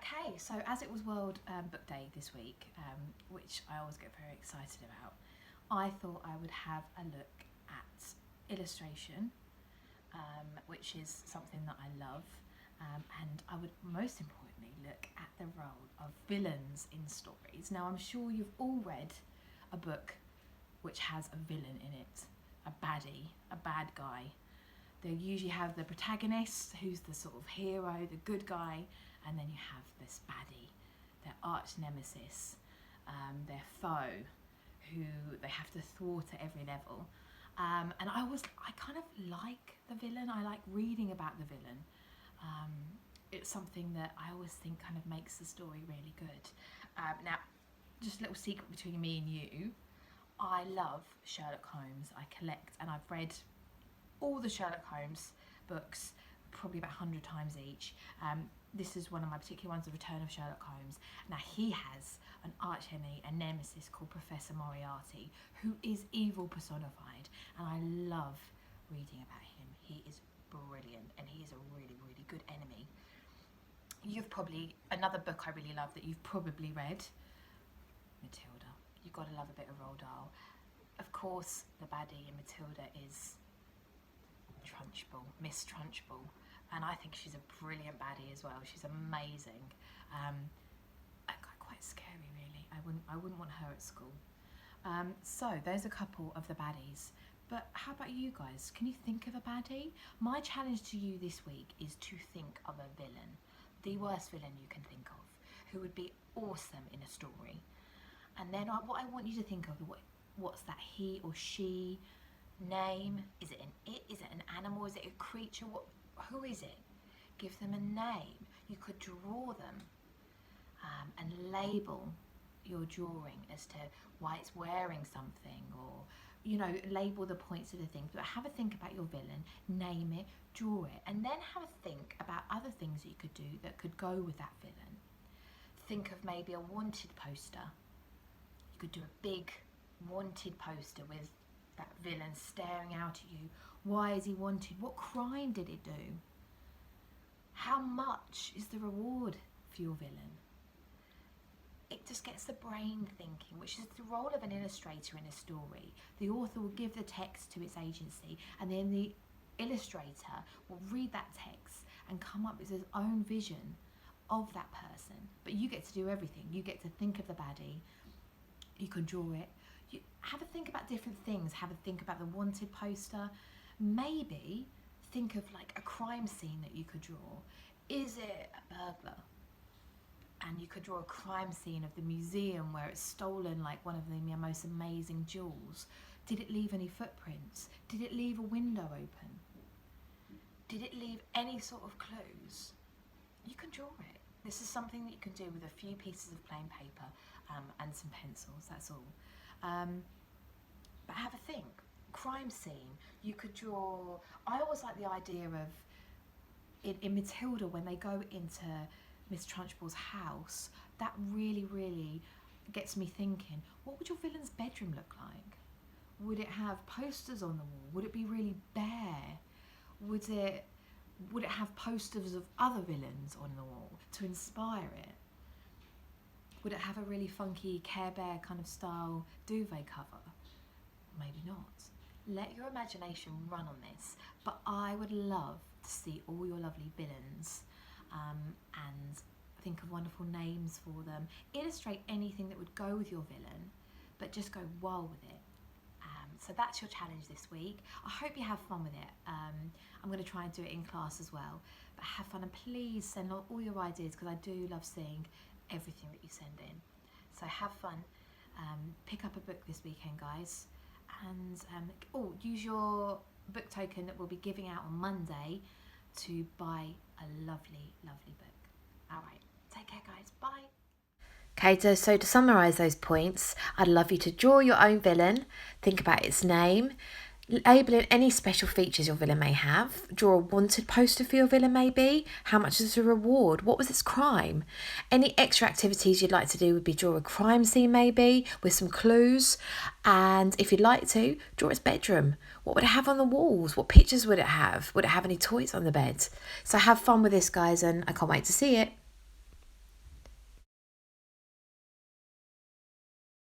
Okay, so as it was World Book Day this week, which I always get very excited about, I thought I would have a look at illustration, which is something that I love, and I would most importantly look at the role of villains in stories. Now, I'm sure you've all read a book which has a villain in it, a baddie, a bad guy. They usually have the protagonist, who's the sort of hero, the good guy, and then you have this baddie, their arch nemesis, their foe, who they have to thwart at every level. And I kind of like the villain. I like reading about the villain. It's something that I always think kind of makes the story really good. Now, just a little secret between me and you, I love Sherlock Holmes. I collect, and I've read all the Sherlock Holmes books, probably about 100 times each. This is one of my particular ones, The Return of Sherlock Holmes. Now, he has an archenemy, a nemesis called Professor Moriarty, who is evil personified, and I love reading about him. He is brilliant, and he is a really, really good enemy. Another book I really love that you've probably read, Matilda. You've got to love a bit of Roald Dahl. Of course, the baddie in Matilda is Trunchbull, Miss Trunchbull, and I think she's a brilliant baddie as well. She's amazing. Quite scary, really. I wouldn't want her at school. So there's a couple of the baddies. But how about you guys? Can you think of a baddie? My challenge to you this week is to think of a villain, the worst villain you can think of, who would be awesome in a story. And then what I want you to think of, what's that he or she name? Is it an it? Is it an animal? Is it a creature? Who is it? Give them a name. You could draw them and label your drawing as to why it's wearing something, or label the points of the thing. But have a think about your villain, name it, draw it, and then have a think about other things that you could do that could go with that villain. Think of maybe a wanted poster. You could do a big wanted poster with that villain staring out at you. Why is he wanted? What crime did it do? How much is the reward for your villain? It just gets the brain thinking, which is the role of an illustrator in a story. The author will give the text to its agency, and then the illustrator will read that text and come up with his own vision of that person. But you get to do everything. You get to think of the baddie. You can draw it. You have a think about different things. Have a think about the wanted poster. Maybe think of like a crime scene that you could draw. Is it a burglar? And you could draw a crime scene of the museum where it's stolen like one of the most amazing jewels. Did it leave any footprints? Did it leave a window open? Did it leave any sort of clues? You can draw it. This is something that you can do with a few pieces of plain paper and some pencils, that's all. But have a think. Crime scene. You could draw, I always like the idea of, in Matilda, when they go into Miss Trunchbull's house, that really, really gets me thinking, what would your villain's bedroom look like? Would it have posters on the wall? Would it be really bare? Would it have posters of other villains on the wall to inspire it? Would it have a really funky Care Bear kind of style duvet cover? Maybe not. Let your imagination run on this, but I would love to see all your lovely villains and think of wonderful names for them. Illustrate anything that would go with your villain, but just go wild with it. So that's your challenge this week. I hope you have fun with it. I'm going to try and do it in class as well. But have fun, and please send all your ideas, because I do love seeing everything that you send in. So have fun. Pick up a book this weekend, guys. And use your book token that we'll be giving out on Monday to buy a lovely, lovely book. All right. Take care, guys. Bye. Okay, so to summarise those points, I'd love you to draw your own villain, think about its name, label in any special features your villain may have, draw a wanted poster for your villain maybe, how much is the reward, what was its crime, any extra activities you'd like to do would be draw a crime scene maybe with some clues, and if you'd like to, draw its bedroom. What would it have on the walls? What pictures would it have? Would it have any toys on the bed? So have fun with this, guys, and I can't wait to see it.